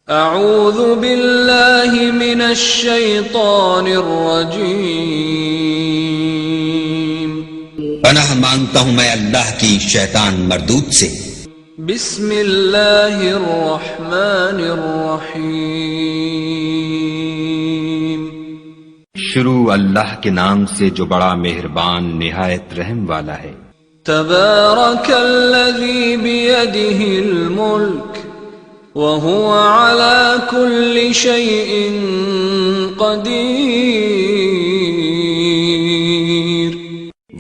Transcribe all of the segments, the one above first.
اعوذ باللہ من الشیطان الرجیم، پناہ مانگتا ہوں میں اللہ کی شیطان مردود سے۔ بسم اللہ الرحمن الرحیم، شروع اللہ کے نام سے جو بڑا مہربان نہایت رحم والا ہے۔ تبارک الذی بیدہ الملک وَهُوَ عَلَى كُلِّ شَيْءٍ قَدِيرٌ،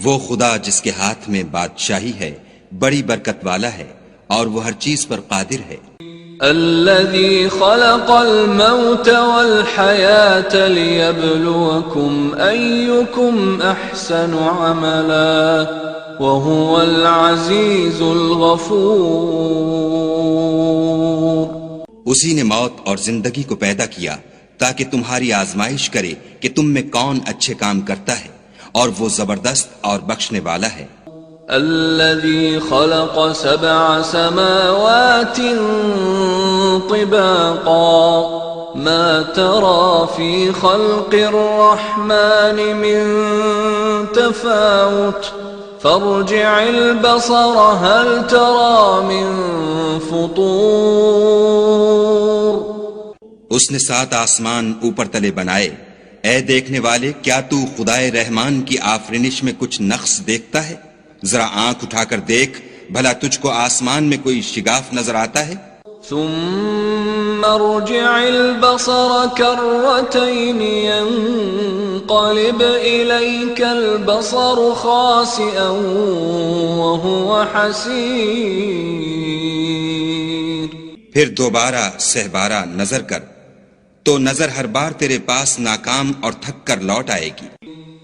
وہ خدا جس کے ہاتھ میں بادشاہی ہے بڑی برکت والا ہے اور وہ ہر چیز پر قادر ہے۔ الذي خلق الموت والحياة ليبلوكم أيكم أحسن عملا وهو العزيز الغفور۔ اسی نے موت اور زندگی کو پیدا کیا تاکہ تمہاری آزمائش کرے کہ تم میں کون اچھے کام کرتا ہے، اور وہ زبردست اور بخشنے والا ہے۔ الذي خلق 7 سماوات طباقا ما ترى في خلق الرحمن من تفاوت فارجع البصر هل ترى من فطور۔ اس نے 7 آسمان اوپر تلے بنائے، اے دیکھنے والے کیا تو خدائے رحمان کی آفرینش میں کچھ نقص دیکھتا ہے؟ ذرا آنکھ اٹھا کر دیکھ، بھلا تجھ کو آسمان میں کوئی شگاف نظر آتا ہے؟ ثم ارجع البصر كرتين ينقلب إليك البصر خاسئا وهو حسير۔ پھر دوبارہ سہبارہ نظر کر تو نظر ہر بار تیرے پاس ناکام اور تھک کر لوٹ آئے گی۔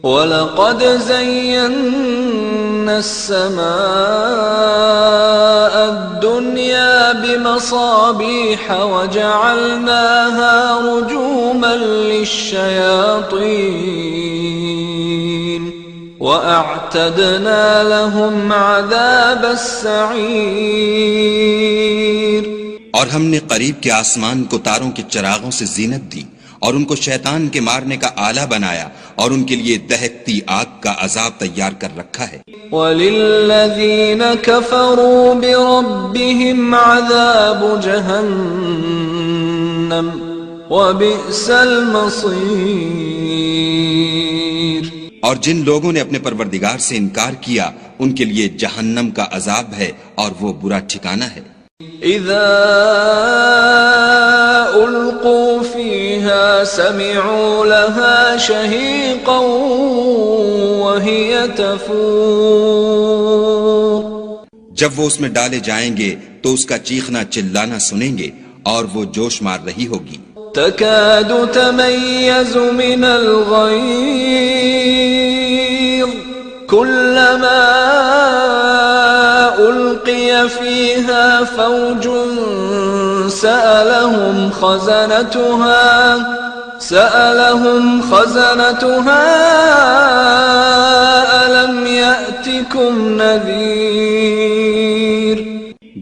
وَلَقَدْ زَيَّنَّا السَّمَاءَ الدُّنْيَا بِمَصَابِيحَ وَجَعَلْنَاهَا رُجُومًا لِلشَّيَاطِينِ وَأَعْتَدْنَا لَهُمْ عَذَابَ السَّعِيرِ۔ اور ہم نے قریب کے آسمان کو تاروں کے چراغوں سے زینت دی اور ان کو شیطان کے مارنے کا آلہ بنایا اور ان کے لیے دہکتی آگ کا عذاب تیار کر رکھا ہے۔ وَلِلَّذِينَ كَفَرُوا بِرَبِّهِمْ عَذَابُ جَهَنَّمَ وَبِئْسَ الْمَصِيرُ۔ اور جن لوگوں نے اپنے پروردگار سے انکار کیا ان کے لیے جہنم کا عذاب ہے اور وہ برا ٹھکانہ ہے۔ اذا القوا فيها سمعوا لها شهيقا وهي تفور۔ جب وہ اس میں ڈالے جائیں گے تو اس کا چیخنا چلانا سنیں گے اور وہ جوش مار رہی ہوگی۔ تكاد تميز من الغيظ كلما ألقي فيها فوج سألهم خزنتها ألم يأتكم نذير۔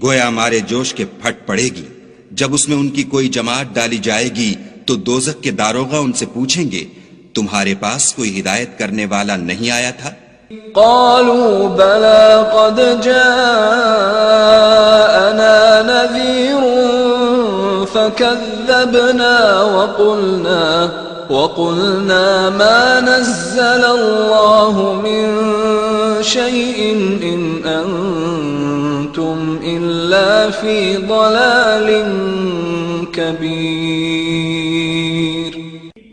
گویا مارے جوش کے پھٹ پڑے گی جب اس میں ان کی کوئی جماعت ڈالی جائے گی تو دوزخ کے داروغہ ان سے پوچھیں گے تمہارے پاس کوئی ہدایت کرنے والا نہیں آیا تھا؟ قالوا بلى قد جاءنا نذير فكذبنا وقلنا ما نزل الله من شيء إن أنتم إلا في ضلال كبير۔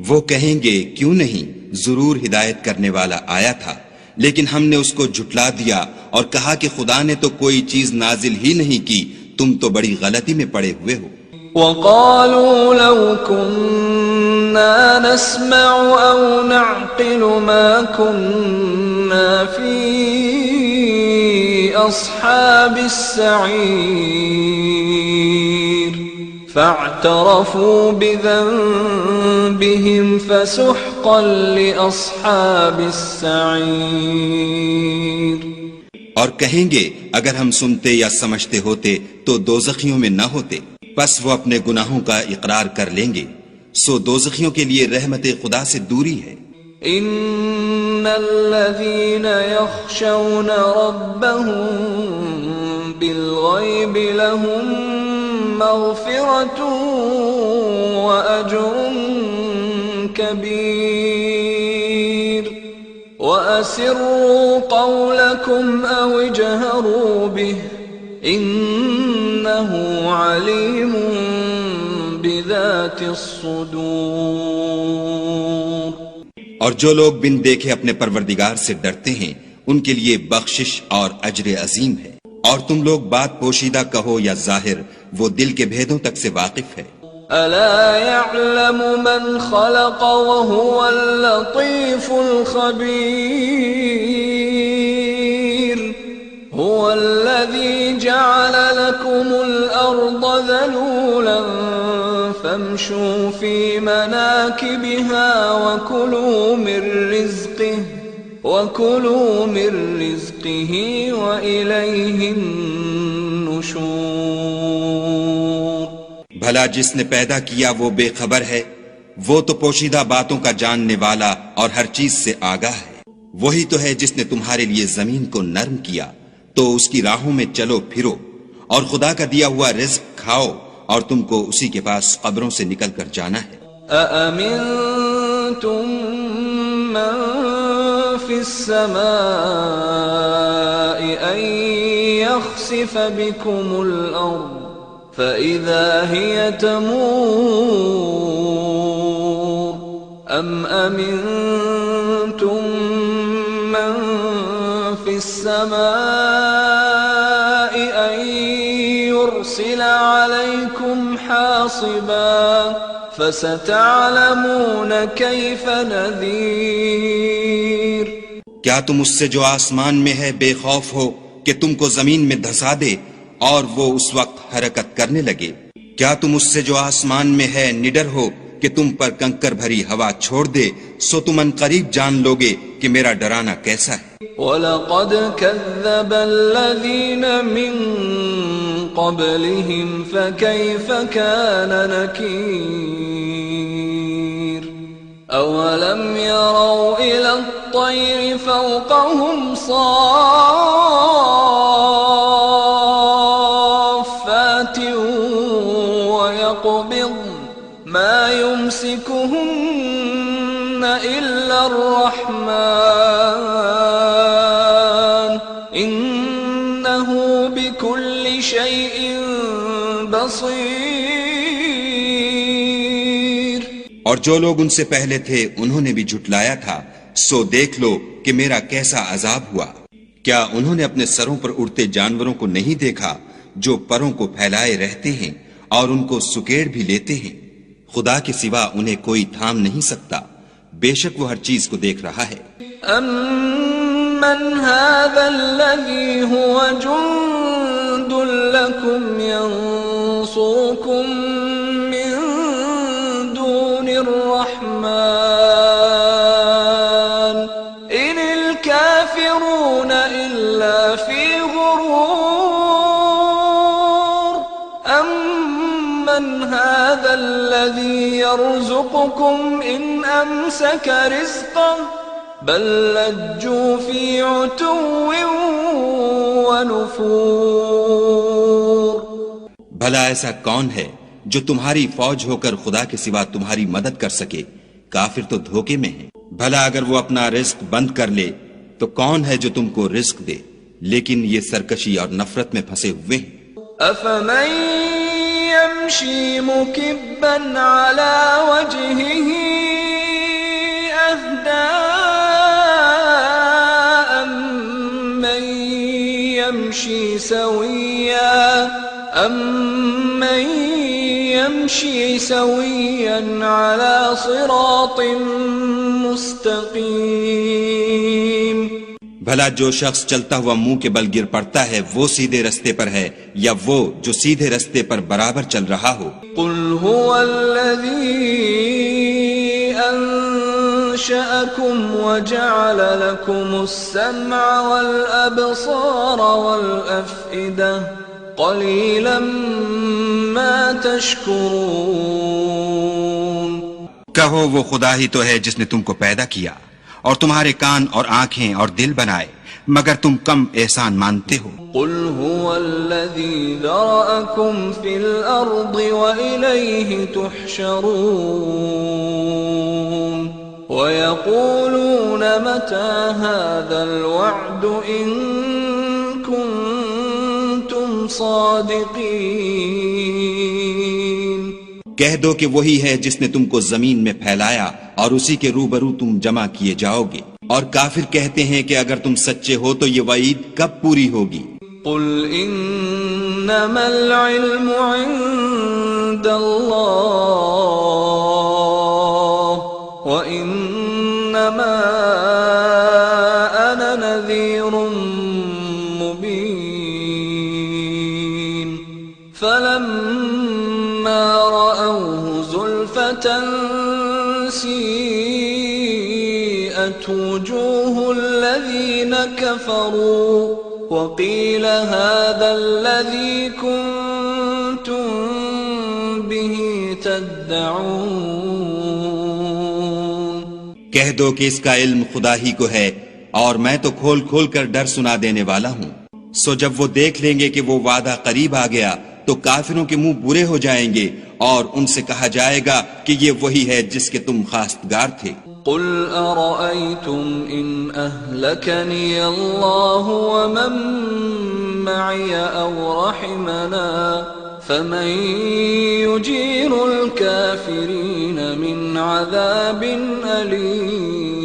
وہ کہیں گے کیوں نہیں، ضرور ہدایت کرنے والا آیا تھا، لیکن ہم نے اس کو جھٹلا دیا اور کہا کہ خدا نے تو کوئی چیز نازل ہی نہیں کی، تم تو بڑی غلطی میں پڑے ہوئے ہو۔ وَقَالُوا لَوْ كُنَّا نَسْمَعُ أَوْ نَعْقِلُ مَا كُنَّا فِي أَصْحَابِ السَّعِيرِ فَاعْتَرَفُوا بِذَنبِهِمْ فَسُحْقًا لِأَصْحَابِ السَّعِيرِ۔ اور کہیں گے اگر ہم سنتے یا سمجھتے ہوتے تو دوزخیوں میں نہ ہوتے، پس وہ اپنے گناہوں کا اقرار کر لیں گے، سو دوزخیوں کے لیے رحمت خدا سے دوری ہے۔ ان الذين يخشون ربهم بالغيب لهم مغفرة واجر كبير واسروا قولكم او اجهروا به انه عليم بذات الصدور۔ اور جو لوگ بن دیکھے اپنے پروردگار سے ڈرتے ہیں ان کے لیے بخشش اور اجر عظیم ہے۔ اور تم لوگ بات پوشیدہ کہو یا ظاہر، وہ دل کے بھیدوں تک سے واقف ہے۔ الا يعلم من خلق وهو اللطيف الخبير هو الذي جعل لكم الارض ذلولا فامشوا في مناكبها وكلوا من رزقه وإليه النشور۔ بھلا جس نے پیدا کیا وہ بے خبر ہے، وہ تو پوشیدہ باتوں کا جاننے والا اور ہر چیز سے آگاہ ہے۔ وہی تو ہے جس نے تمہارے لیے زمین کو نرم کیا تو اس کی راہوں میں چلو پھرو، اور خدا کا دیا ہوا رزق کھاؤ، اور تم کو اسی کے پاس قبروں سے نکل کر جانا ہے۔ أأمنتم من في السماء أن يخسف بكم الأرض فإذا هي تمور أم أمنتم من في السماء أن يرسل عليكم حاصبا فستعلمون كيف نذير۔ کیا تم اس سے جو آسمان میں ہے بے خوف ہو کہ تم کو زمین میں دھسا دے اور وہ اس وقت حرکت کرنے لگے؟ کیا تم اس سے جو آسمان میں ہے نڈر ہو کہ تم پر کنکر بھری ہوا چھوڑ دے؟ سو تم ان قریب جان لوگے کہ میرا ڈرانا کیسا ہے۔ وَلَقَدْ كَذَّبَ الَّذِينَ مِن قَبْلِهِمْ فَكَيْفَ كَانَ نَكِيرِ أَوَلَمْ يَرَوْا إِلَى الطَّيْرِ فَوْقَهُمْ صَافَّاتٍ وَيَقْبِضْنَ مَا يُمْسِكُهُنَّ إِلَّا الرَّحْمَنُ إِنَّهُ بِكُلِّ شَيْءٍ بَصِيرٌ۔ اور جو لوگ ان سے پہلے تھے انہوں نے بھی جھٹلایا تھا، سو دیکھ لو کہ میرا کیسا عذاب ہوا۔ کیا انہوں نے اپنے سروں پر اڑتے جانوروں کو نہیں دیکھا جو پروں کو پھیلائے رہتے ہیں اور ان کو سکیڑ بھی لیتے ہیں؟ خدا کے سوا انہیں کوئی تھام نہیں سکتا، بے شک وہ ہر چیز کو دیکھ رہا ہے۔ أَمَّنْ هَذَا الَّذِي هُوَ جُنْدٌ لَكُمْ يَنْصُرُكُمْ مِنْ دُونِ الرَّحْمَنِ إِنِ الْكَافِرُونَ إِلَّا فِي غُرُورٍ أَمَّنْ هَذَا الَّذِي يَرْزُقُكُمْ إِنْ أَمْسَكَ رِزْقَهُ بل لجوا في عتو ونفور۔ بھلا ایسا کون ہے جو تمہاری فوج ہو کر خدا کے سوا تمہاری مدد کر سکے؟ کافر تو دھوکے میں ہیں۔ بھلا اگر وہ اپنا رزق بند کر لے تو کون ہے جو تم کو رزق دے؟ لیکن یہ سرکشی اور نفرت میں پھنسے ہوئے ہیں۔ أفمن يمشي مكبا على وجهه أهدى أمن يمشي سويا على صراط مستقيم۔ بھلا جو شخص چلتا ہوا منہ کے بل گر پڑتا ہے وہ سیدھے رستے پر ہے یا وہ جو سیدھے رستے پر برابر چل رہا ہو؟ قل هو الذي أنشأكم وجعل لكم السمع والأبصار والأفئدة قليلا بما تشكرون کہو وہ خدا ہی تو ہے جس نے تم کو پیدا کیا اور تمہارے کان اور آنکھیں اور دل بنائے، مگر تم کم احسان مانتے ہو۔ قل هو الذي ذرأكم في الأرض وإليه تحشرون ويقولون متى هذا الوعد إن كنتم صادقين۔ کہہ دو کہ وہی ہے جس نے تم کو زمین میں پھیلایا اور اسی کے روبرو تم جمع کیے جاؤ گے، اور کافر کہتے ہیں کہ اگر تم سچے ہو تو یہ وعید کب پوری ہوگی؟ قل انما العلم عند اللہ وانما انا نذیر مبین فلما رأوه زلفة سیئت وجوه الذین کفروا وقیل هذا الذی کنتم به تدعون۔ کہہ دو کہ اس کا علم خدا ہی کو ہے اور میں تو کھول کھول کر ڈر سنا دینے والا ہوں۔ سو جب وہ دیکھ لیں گے کہ وہ وعدہ قریب آ گیا تو کافروں کے منہ برے ہو جائیں گے اور ان سے کہا جائے گا کہ یہ وہی ہے جس کے تم خواستگار تھے۔ قل ارأيتم ان اهلكني الله ومن معي او رحمنا فمن يجير الكافرين من عذاب أليم۔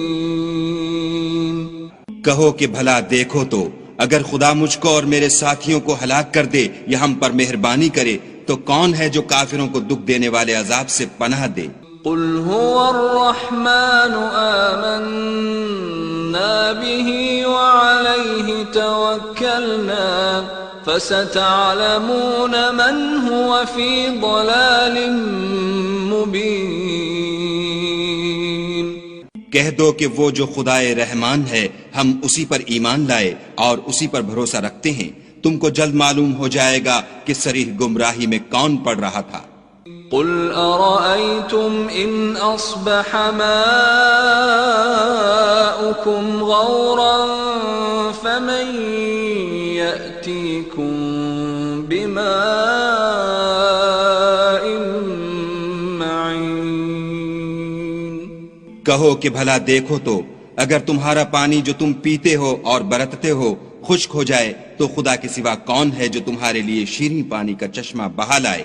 کہو کہ بھلا دیکھو تو اگر خدا مجھ کو اور میرے ساتھیوں کو ہلاک کر دے یا ہم پر مہربانی کرے تو کون ہے جو کافروں کو دکھ دینے والے عذاب سے پناہ دے؟ قل هو الرحمن آمنا به وعليه توكلنا فستعلمون من هو في ضلال مبين۔ کہہ دو کہ وہ جو خدائے رحمان ہے ہم اسی پر ایمان لائے اور اسی پر بھروسہ رکھتے ہیں، تم کو جلد معلوم ہو جائے گا کہ صریح گمراہی میں کون پڑ رہا تھا۔ قل أرأيتم إن أصبح ماؤكم غورا فمن يأتيكم بماء معين۔ کہو کہ بھلا دیکھو تو اگر تمہارا پانی جو تم پیتے ہو اور برتتے ہو خشک ہو جائے تو خدا کے سوا کون ہے جو تمہارے لیے شیریں پانی کا چشمہ بہا لائے؟